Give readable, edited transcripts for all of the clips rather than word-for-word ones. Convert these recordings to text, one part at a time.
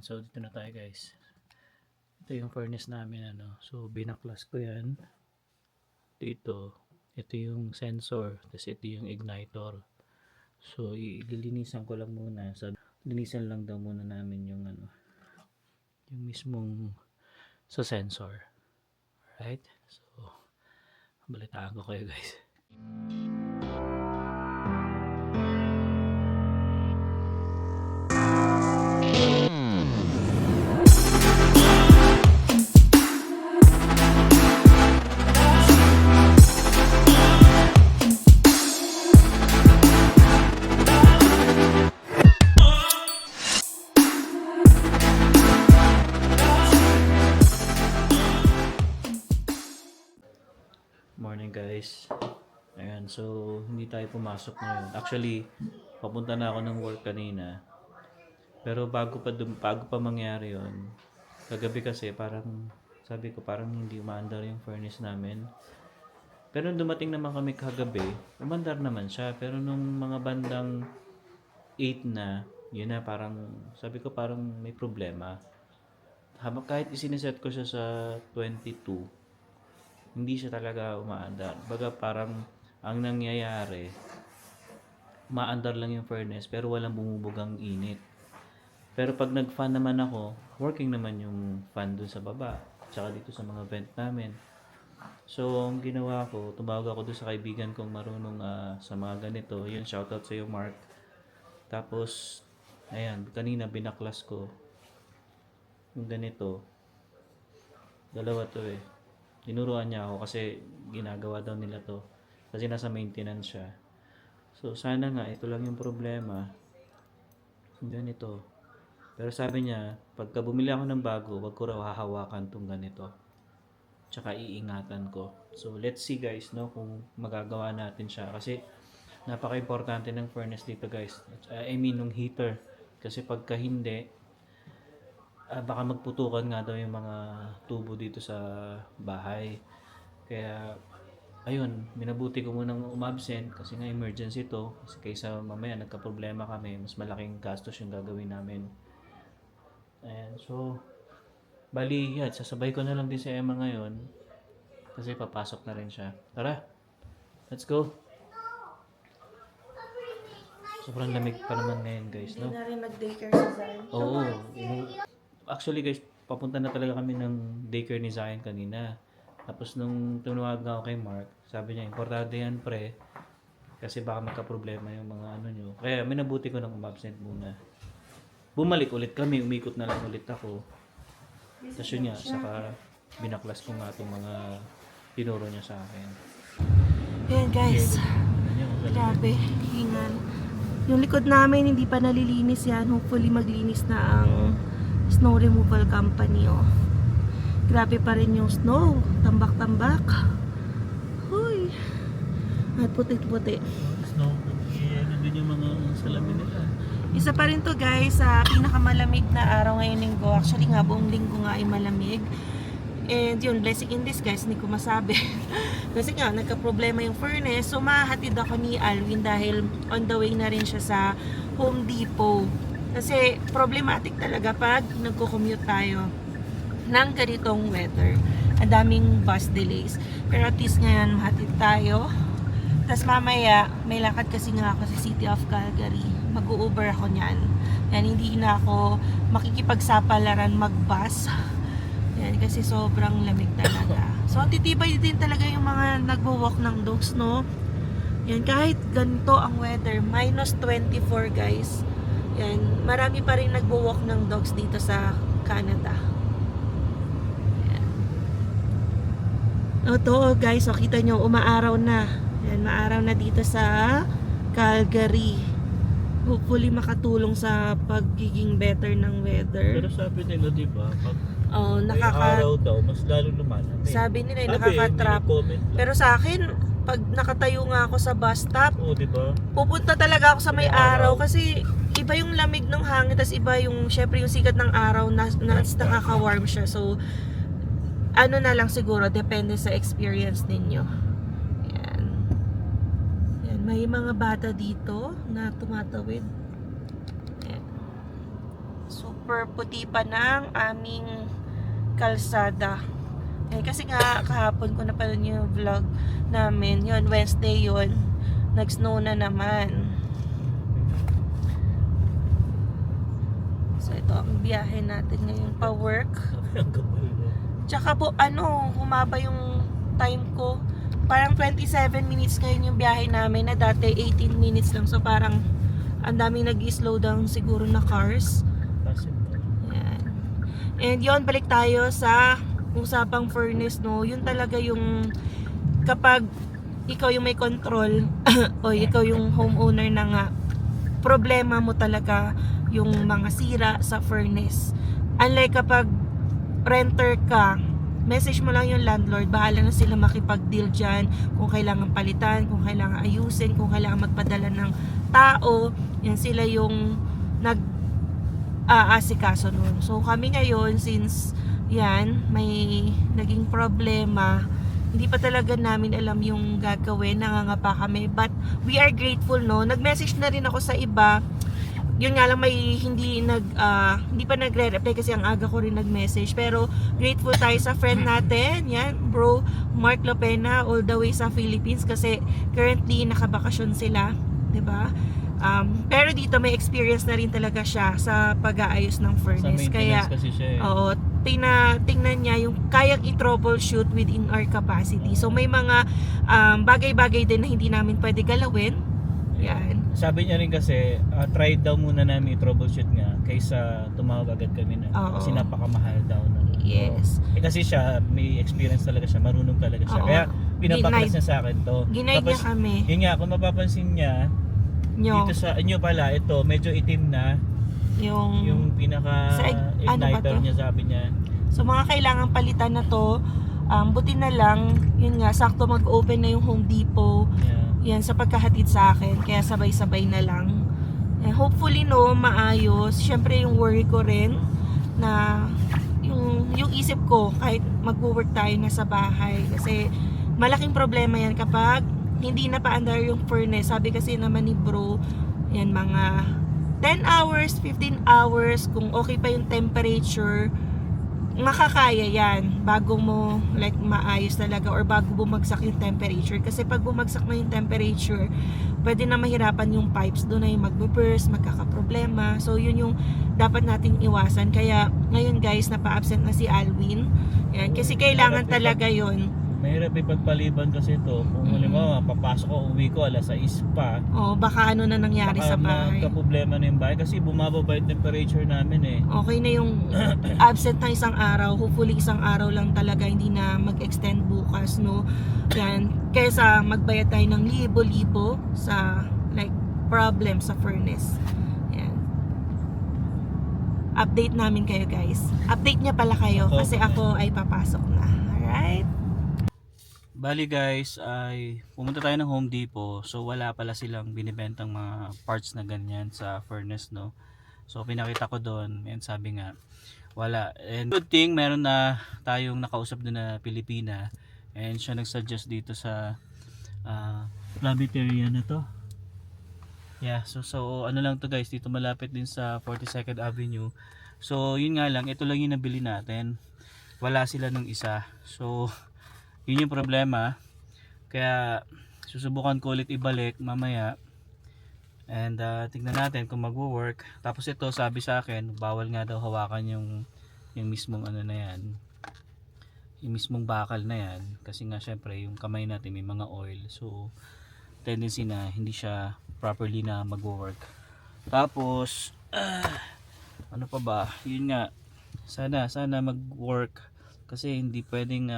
So dito na tayo guys. Ito yung furnace namin ano. So binaklas ko yan. Dito. Ito yung sensor. Tapos ito yung igniter. So ililinisan ko lang muna. Linisan lang daw muna namin yung ano. Yung mismong sa sensor. Right? So balitaan ko kayo guys. Morning guys. Ayan, so hindi tayo pumasok ngayon. Actually, papunta na ako ng work kanina. Pero bago pa mangyari 'yon, kagabi kasi parang sabi ko parang hindi umaandar yung furnace namin. Pero nung dumating naman kami kagabi, umandar naman siya. Pero nung mga bandang 8 na, yun na parang sabi ko parang may problema. Habang kahit isiniset ko siya sa 22, hindi siya talaga umaandar. Baga parang ang nangyayari, umaandar lang yung furnace pero walang bumubugang init. Pero pag nag-fan naman ako, working naman yung fan dun sa baba, tsaka dito sa mga vent namin. So, ang ginawa ko, tumawag ako dun sa kaibigan kong marunong sa mga ganito. Yun, shoutout sa iyo Mark. Tapos, ayan, kanina binaklas ko yung ganito. Dalawa to eh. Tinuruan niya ako kasi ginagawa daw nila to. Kasi nasa maintenance siya. So, sana nga, ito lang yung problema. Ganito. Pero sabi niya, pagka bumili ako ng bago, wag ko raw hahawakan tong ganito. Tsaka iingatan ko. So, let's see guys, no, kung magagawa natin siya. Kasi, napaka-importante ng furnace dito guys. I mean, ng heater. Kasi pagka hindi, baka magputukan nga daw yung mga tubo dito sa bahay. Kaya, ayun, minabuti ko munang umabsent kasi nga emergency to. Kasi kaysa mamaya nagka-problema kami, mas malaking gastos yung gagawin namin. Ayan, so, bali, yan, sasabay ko na lang din si Emma ngayon. Kasi papasok na rin siya. Tara, let's go. Sobrang lamig pa naman ngayon guys, no? Hindi na rin nag-daycare si Zion. Oo, actually guys, papunta na talaga kami ng daycare ni Zion kanina. Tapos nung tumawag ako kay Mark, sabi niya, importante yan pre. Kasi baka magka-problema yung mga ano nyo. Kaya minabuti ko nang umabsent muna. Bumalik ulit kami, umikot na lang ulit ako. Tapos yun nga, saka binaklas ko nga itong mga tinuro niya sa akin. Ayan guys, grabe, hingan. Yung likod namin hindi pa nalilinis yan. Hopefully maglinis na ang snow removal company, oh. Grabe pa rin yung snow. Tambak-tambak. Huy. At puti-puti. Snow, yan din yung mga salamin nila. Isa pa rin to guys sa pinakamalamig na araw ngayong linggo. Actually nga, buong linggo nga ay malamig. And yun, blessing in disguise, hindi ko masabi. Kasi nga, nagka-problema yung furnace. So, mahatid ako ni Alwin dahil on the way na rin siya sa Home Depot. Kasi, problematic talaga pag nagko-commute tayo ng ganitong weather. Ang daming bus delays. Pero at least ngayon, mahatid tayo. Tapos mamaya, may lakad kasi nga ako sa City of Calgary. Mag-u-Uber ako niyan. Yan, hindi na ako makikipagsapalaran mag-bus. Yan, kasi sobrang lamig talaga. So, titibay din talaga yung mga nagwo-walk ng dogs, no? Yan, kahit ganito ang weather, minus 24 guys. Yan, marami pa rin nagwo-walk ng dogs dito sa Canada. Yan. Ito guys, so kita nyo, umaaraw na. Yan, maaraw na dito sa Calgary. Hopefully makatulong sa pagiging better ng weather. Pero sabi nila, di ba, pag Oh, may araw daw, mas lalo lumalamig. sabi nila nakaka-trap. Pero sa akin, pag nakatayo nga ako sa bus stop, di ba? pupunta talaga ako sa may araw kasi iba yung lamig ng hangin, tas iba yung syempre yung sikat ng araw na nakaka-warm siya. So ano na lang siguro, depende sa experience ninyo. Yan. Yan, may mga bata dito na tumatawid. Yan. So super puti pa ng aming kalsada. Eh, kasi nga kahapon ko na pala yung vlog namin. Yun, Wednesday yun. Nag-snow na naman. So ito ang biyahe natin ngayon pa work. Tsaka po humaba yung time ko. Parang 27 minutes ngayon yung biyahe namin na dati 18 minutes lang. So parang ang daming nag-slow down siguro na cars. Yan. And yon, balik tayo sa usapang furnace, no. Yun talaga yung kapag ikaw yung may control o ikaw yung homeowner na nga, problema mo talaga yung mga sira sa furnace. Unlike kapag renter ka, message mo lang yung landlord, bahala na sila makipag-deal dyan, kung kailangan palitan, kung kailangan ayusin, kung kailangan magpadala ng tao, yan sila yung nag-aasikaso nun. So kami ngayon, since yan, may naging problema, hindi pa talaga namin alam yung gagawin, nangangapa kami, but we are grateful, no. Nag-message na rin ako sa iba. Yun nga lang, may hindi pa nagre-reply kasi ang aga ko rin nag-message, pero grateful tayo sa friend natin, yan, bro Mark Lopena, all the way sa Philippines, kasi currently nakabakasyon sila, 'di ba? Pero dito may experience na rin talaga siya sa pag-aayos ng furnace, kaya kasi siya, eh. oo, tingnan niya yung kayang i-troubleshoot within our capacity. So may mga bagay-bagay din na hindi namin pwede galawin. Yan. Sabi niya rin kasi, try daw muna namin i-troubleshoot nga kaysa tumawag agad kami na. Oo. Kasi napakamahal daw na. Yes. Eh kasi siya, may experience talaga siya, marunong talaga siya. Oo. Kaya pinapaklas niya sa akin to. Ginaid niya kami. Yun nga, kung mapapansin niya, dito sa inyo pala, ito, medyo itim na. Yung pinaka ano ba igniter to? niya, sabi niya. So mga kailangan palitan na to, buti na lang, yun nga, sakto mag-open na yung Home Depot. Yeah. Yan, sa pagkahatid sa akin, kaya sabay-sabay na lang. And hopefully, no, maayos. Siyempre, yung worry ko rin na yung isip ko, kahit mag-work tayo na sa bahay, kasi malaking problema yan kapag hindi na paandar yung furnace. Sabi kasi naman ni bro, yan, mga 10 hours, 15 hours, kung okay pa yung temperature, makakaya yan bago mo maayos talaga or bago bumagsak yung temperature. Kasi pag bumagsak na yung temperature, pwede na mahirapan yung pipes, doon na yung magbe-burst, magkakaproblema. So yun yung dapat nating iwasan. Kaya ngayon guys, napa-absent na si Alwin. Yan, kasi kailangan talaga yun. Mahirap ipagpaliban kasi ito. Kung halimbawa, papasok ko, uwi ko, alas 6 pa. Baka ano na nangyari sa bahay. Baka magka-problema na yung bahay kasi bumababa yung temperature namin, eh. Okay na yung absent na isang araw. Hopefully isang araw lang talaga, hindi na mag-extend bukas, no. Yan, kaysa magbayad tayo ng libo-libo sa problem sa furnace. Yan. Update namin kayo guys. Update niya pala kayo kasi ako ay papasok na. Alright? Bali guys, ay pumunta tayo ng Home Depot. So wala pala silang binibentang mga parts na ganyan sa furnace, no. So pinakita ko doon, and sabi nga wala. And good thing meron na tayong nakausap doon na Pilipina, and siya nag-suggest dito sa Lamiteria na to. Yeah, so ano lang to guys, dito malapit din sa 42nd Avenue. So yun nga lang, ito lang yung nabili natin. Wala sila nung isa. So yun yung problema, kaya susubukan ko ulit ibalik mamaya, and tignan natin kung magwo-work. Tapos ito, sabi sa akin, bawal nga daw hawakan yung mismong ano na yan, yung mismong bakal na yan, kasi nga syempre yung kamay natin may mga oil, so tendency na hindi siya properly na magwo-work. Tapos ano pa ba, yun nga, sana mag-work, kasi hindi pwedeng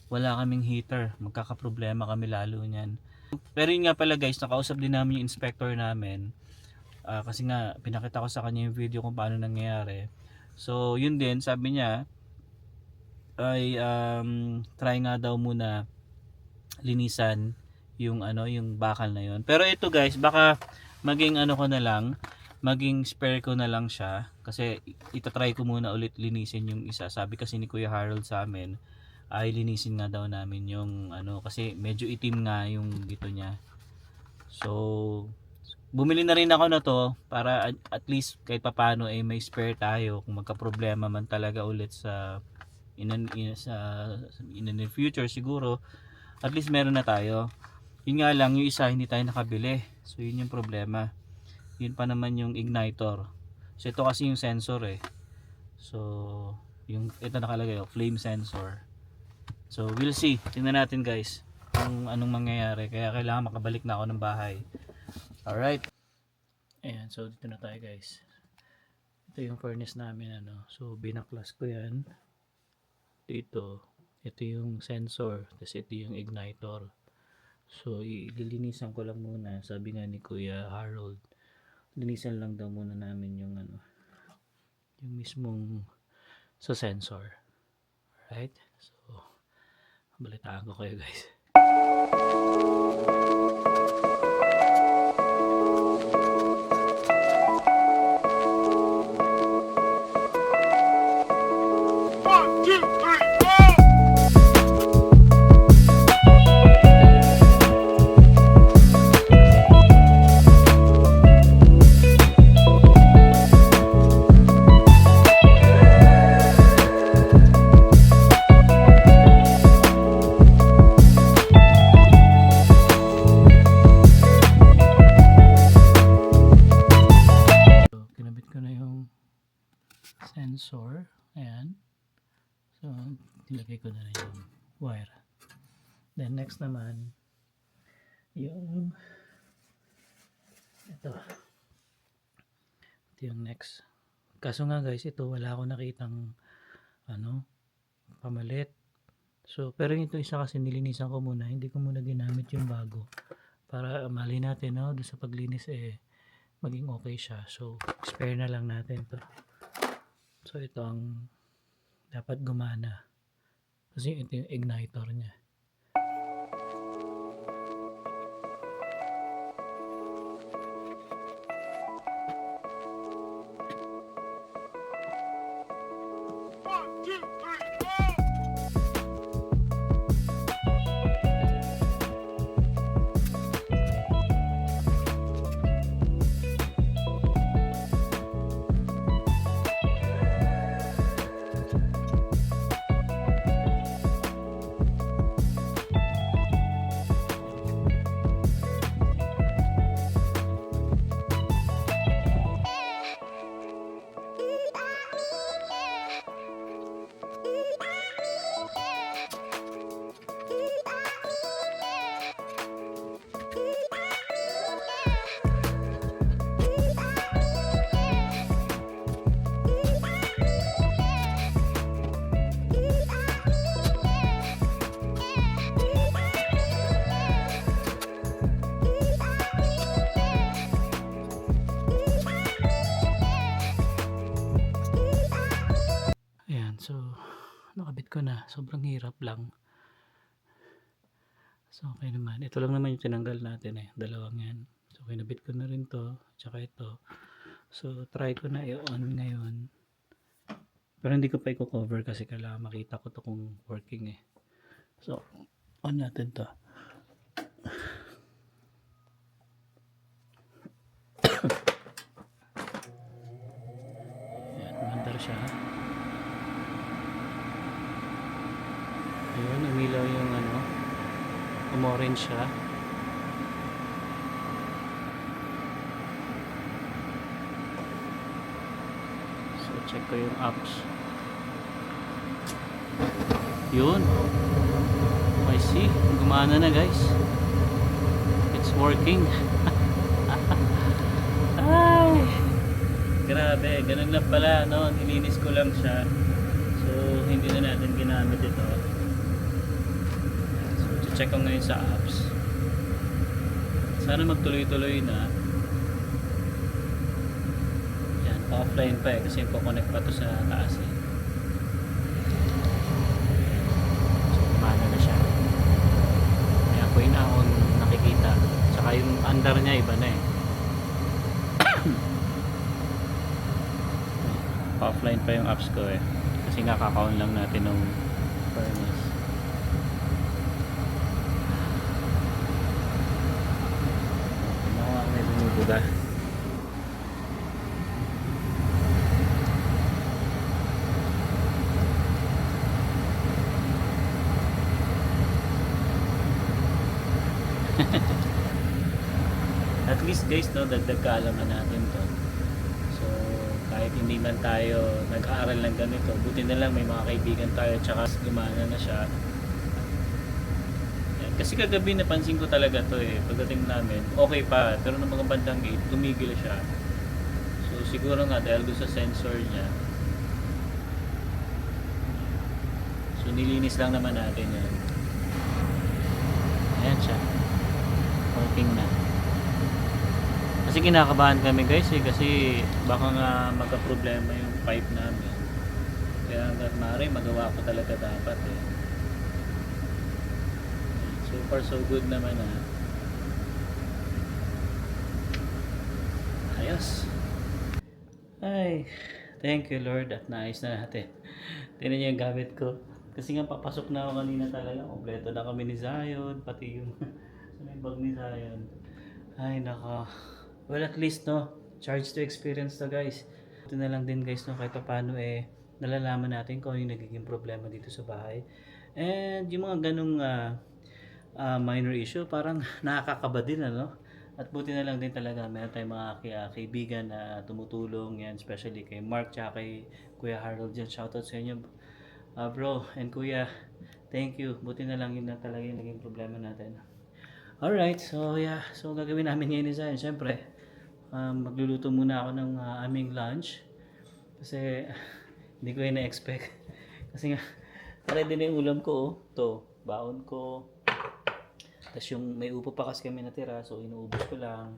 wala kaming heater, magkakaproblema kami lalo niyan. Pero yun nga pala guys, nakausap din namin yung inspector namin, kasi nga pinakita ko sa kanya yung video kung paano nangyayari. So yun din, sabi niya ay try nga daw muna linisan yung yung bakal na yun. Pero ito guys, baka maging maging spare ko na lang siya, kasi itatry ko muna ulit linisin yung isa. Sabi kasi ni Kuya Harold sa amin ay linisin nga daw namin yung kasi medyo itim nga yung dito niya. So bumili na rin ako na to para at least kahit papano ay may spare tayo kung magka-problema man talaga ulit sa in the near future siguro, at least meron na tayo. Yun nga lang, yung isa hindi tayo nakabili, so yun yung problema. Yun pa naman yung igniter. So ito kasi yung sensor eh. So yung ito nakalagay flame sensor. So we'll see, tingnan natin guys kung anong mangyayari, kaya kailangan makabalik na ako ng bahay. Alright, ayan, so dito na tayo guys. Ito yung furnace namin ano. So binaklas ko yan dito. Ito yung sensor, tapos ito yung igniter. So ililinisan ko lang muna, sabi nga ni Kuya Harold, linisan lang daw muna namin yung ano, yung mismong sa sensor. Alright, so balitaan ko kayo guys. Sensor, ayan. So nilagay ko na rin yung wire. Then next naman yung ito yung next. Kaso nga guys, ito wala akong nakitang ano pamalit. So pero ito isa kasi nilinisan ko muna, hindi ko muna ginamit yung bago para mali natin no, doon sa paglinis maging okay siya. So spare na lang natin to. So ito ang dapat gumana kasi ito yung igniter niya. So, nakabit ko na. Sobrang hirap lang. So, okay naman. Ito lang naman yung tinanggal natin dalawang yan. So, kinabit ko na rin to. Tsaka ito. So, try ko na i-on ngayon. Pero hindi ko pa i-cover kasi kailangan makita ko to kung working So, on natin to. Ayan, umandar siya. Ayun, umilaw yung umorange siya. So, check ko yung apps. Yun. I see. Gumana na guys. It's working. Ay! Grabe. Ganun lang pala, no? Nilinis ko lang siya. So, hindi na natin ginamit ito. Check ko ngayon sa apps. Sana magtuloy-tuloy na. Yan, offline pa kasi ko-connect pa to sa taas So, kumana na siya. Kaya po yun akong nakikita. Tsaka yung under niya iba na Offline pa yung apps ko kasi nga kaka-on lang natin ng furnace. diba? At least guys, no, dagdag kaalaman natin to. So, kahit hindi man tayo nag-aaral ng ganito, buti na lang may mga kaibigan tayo, tsaka gumana na siya. Yan. Kasi kagabi napansin ko talaga to eh. Pagdating namin, okay pa, pero nung mga bandang gate, tumigil siya. So, siguro nga dahil doon sa sensor niya. So, nilinis lang naman natin yan. Ayan siya. Working na. Kasi kinakabahan kami guys eh, kasi baka nga magka-problema yung pipe namin. Kaya hanggang maaari magawa ko talaga dapat eh. So far so good naman ah. Ayos. Ay, thank you Lord at naayos na natin. Tingnan niyo yung gamit ko. Kasi nga papasok na ako kanina talaga. Kompleto na kami ni Zion, pati yung may bag ni Zion. Ay naka. Well, at least, no, charge to experience to guys. Ito na lang din guys, no, kahit pa paano eh, nalalaman natin kung ano yung nagiging problema dito sa bahay. And yung mga ganong minor issue, parang nakakakaba din, ano? At buti na lang din talaga, meron tayong mga kaibigan na tumutulong, yan, especially kay Mark, tsaka kay Kuya Harold dyan. Shoutout sa inyo, bro, and Kuya, thank you. Buti na lang yun na talaga yung naging problema natin. Alright, so yeah, so gagawin namin ngayon ni Zion, syempre. Magluluto muna ako ng aming lunch kasi hindi ko yun na-expect kasi nga ready na yung ulam ko oh. To baon ko, tapos yung may upo pa kasi kami natira so inuubos ko lang,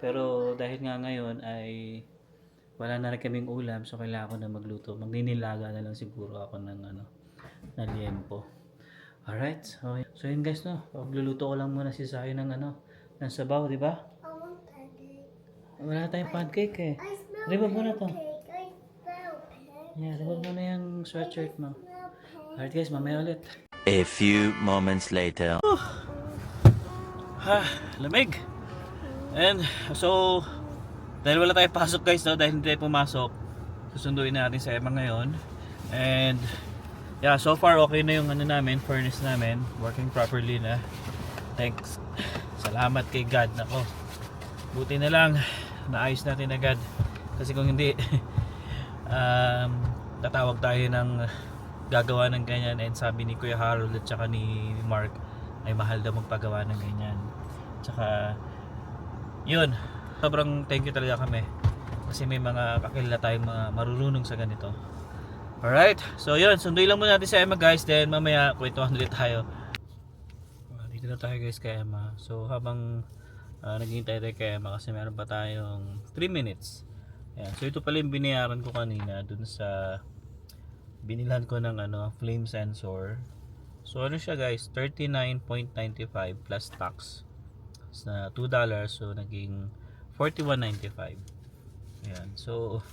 pero dahil nga ngayon ay wala na rin kaming ulam so kailangan ko na magluto, magninilaga na lang siguro ako ng na liempo. Alright, so yun guys, no, magluluto ko lang muna si Zion ng ng sabaw, di ba? Wala tayong pancake eh. Remove mo na to. Yeah, remove mo na yung sweatshirt mo. Alright guys, mamaya ulit. A few moments later. Lamig. And so, dahil wala tayong pasok guys, no? Dahil hindi tayo pumasok, susunduin natin sa Emma ngayon. And yeah, so far okay na yung namin, furnace namin. Working properly na. Thanks. Salamat kay God. Nako. Buti na lang naayos natin agad kasi kung hindi tatawag tayo ng gagawa ng ganyan, and sabi ni Kuya Harold at saka ni Mark ay mahal daw magpagawa ng ganyan. Tsaka yun, sobrang thank you talaga kami kasi may mga kakilala tayong mga marunong sa ganito. Alright, so yun, sunduin lang muna natin sa Emma guys, then mamaya kwentuhan ulit tayo. Dito na tayo guys kay Emma. So habang naghihintay tayo kay Emma kasi meron pa tayong 3 minutes. Ayan. So ito pala yung binayaran ko kanina dun sa binilhan ko ng flame sensor. So ano siya guys, $39.95 plus tax na $2, so naging $41.95. Ayan. So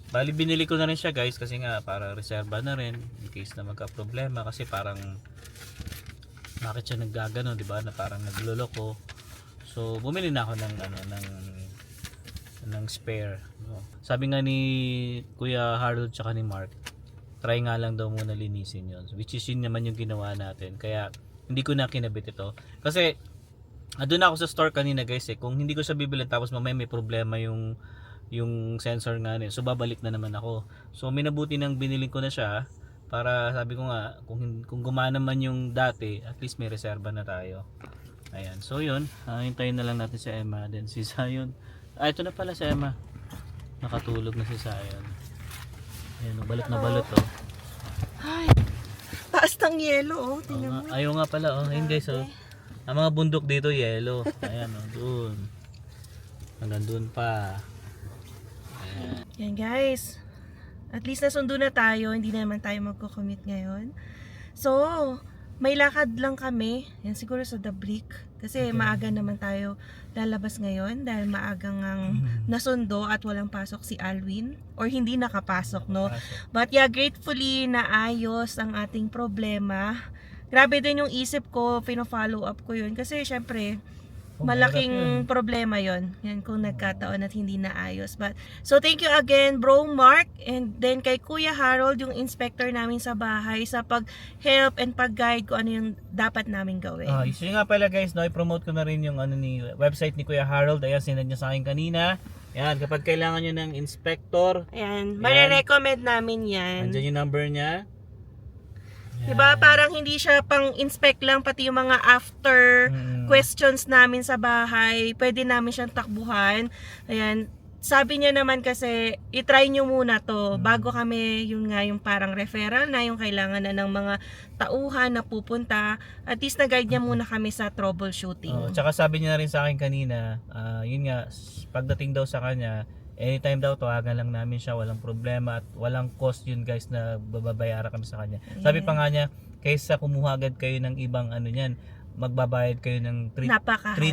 bali binili ko na rin siya guys kasi nga para reserva na rin in case na magka problema, kasi parang bakit siya naggagano, di ba, na parang nagloloko. So bumili na ako ng spare, no? Sabi nga ni Kuya Harold tsaka ni Mark, try nga lang daw muna linisin yun, which is yun naman yung ginawa natin, kaya hindi ko na kinabit ito kasi doon ako sa store kanina guys eh. Kung hindi ko siya bibili tapos mamaya may problema yung sensor nga niya, so babalik na naman ako. So minabuti nang binili ko na siya para sabi ko nga kung gumana man yung dati, at least may reserba na tayo. Ayan, so yun, hintayin na lang natin si Emma, then si Zion. Ito na pala si Emma, nakatulog na si Zion. Ayan, balot na balot oh. Ay, taas ng yelo oh, tingnan mo. Ayaw nga pala oh, ayun guys oh. Ang mga bundok dito yellow. Ayan oh, dun. Hanggang dun pa. Ayan. Yan guys, at least nasundo na tayo, hindi na naman tayo magko-commit ngayon. So, may lakad lang kami, yan siguro sa The Brick, kasi Okay. maaga naman tayo lalabas ngayon dahil maagang nasundo at walang pasok si Alwin, or hindi nakapasok, no? But yeah, gratefully naayos ang ating problema. Grabe din yung isip ko, pino-follow up ko yun kasi syempre malaking problema yon. Yan kung nagkataon at hindi naayos. But, so thank you again Bro Mark, and then kay Kuya Harold, yung inspector namin sa bahay, sa pag-help and pag-guide kung ano yung dapat namin gawin. So yun nga pala guys, no, i-promote ko na rin yung website ni Kuya Harold. Ayan, sinad niya sa akin kanina. Yan, kapag kailangan nyo ng inspector, Ayan, marirecommend namin yan. andyan yung number niya. Diba, parang hindi siya pang inspect lang, pati yung mga after questions namin sa bahay, pwede namin siyang takbuhan. Ayan, sabi niya naman kasi, itry nyo muna to, bago kami, yun nga, yung parang referral na, yung kailangan na ng mga tauhan na pupunta, at least na-guide niya muna kami sa troubleshooting. Tsaka sabi niya na rin sa akin kanina, yun nga, pagdating daw sa kanya, anytime daw tawagan lang namin siya, walang problema at walang cost yun guys na babayaran kami sa kanya. Sabi pa nga niya, kaysa kumuha agad kayo ng ibang ano niyan, magbabayad kayo ng $3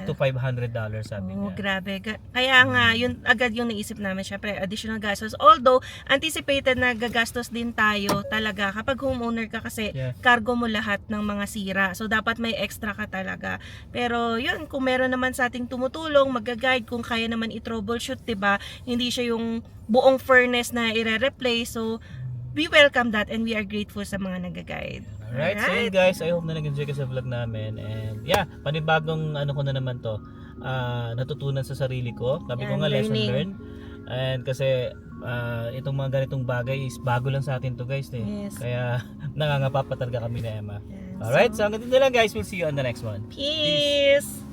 to $500 sabi Oh, niya. grabe. Kaya nga, yun agad yung naisip namin, syempre, additional gastos. Although, anticipated na gagastos din tayo talaga kapag homeowner ka kasi Yeah. cargo mo lahat ng mga sira. So, dapat may extra ka talaga. Pero, yun, kung meron naman sa ating tumutulong, mag-guide, kung kaya naman i-troubleshoot, diba? Hindi siya yung buong furnace na i-replace. So, we welcome that and we are grateful sa mga nag-guide. Alright, so yun guys, I hope na nag-enjoy ka sa vlog namin. And yeah, panibagong ano ko na naman to, natutunan sa sarili ko. Sabi ko Yan, nga, lesson learning. learned. And kasi itong mga ganitong bagay is bago lang sa atin to guys. Yes. Kaya nangangapapa talaga kami na Emma. Yan. Alright, so hanggang dito na lang guys. We'll see you on the next one. Peace!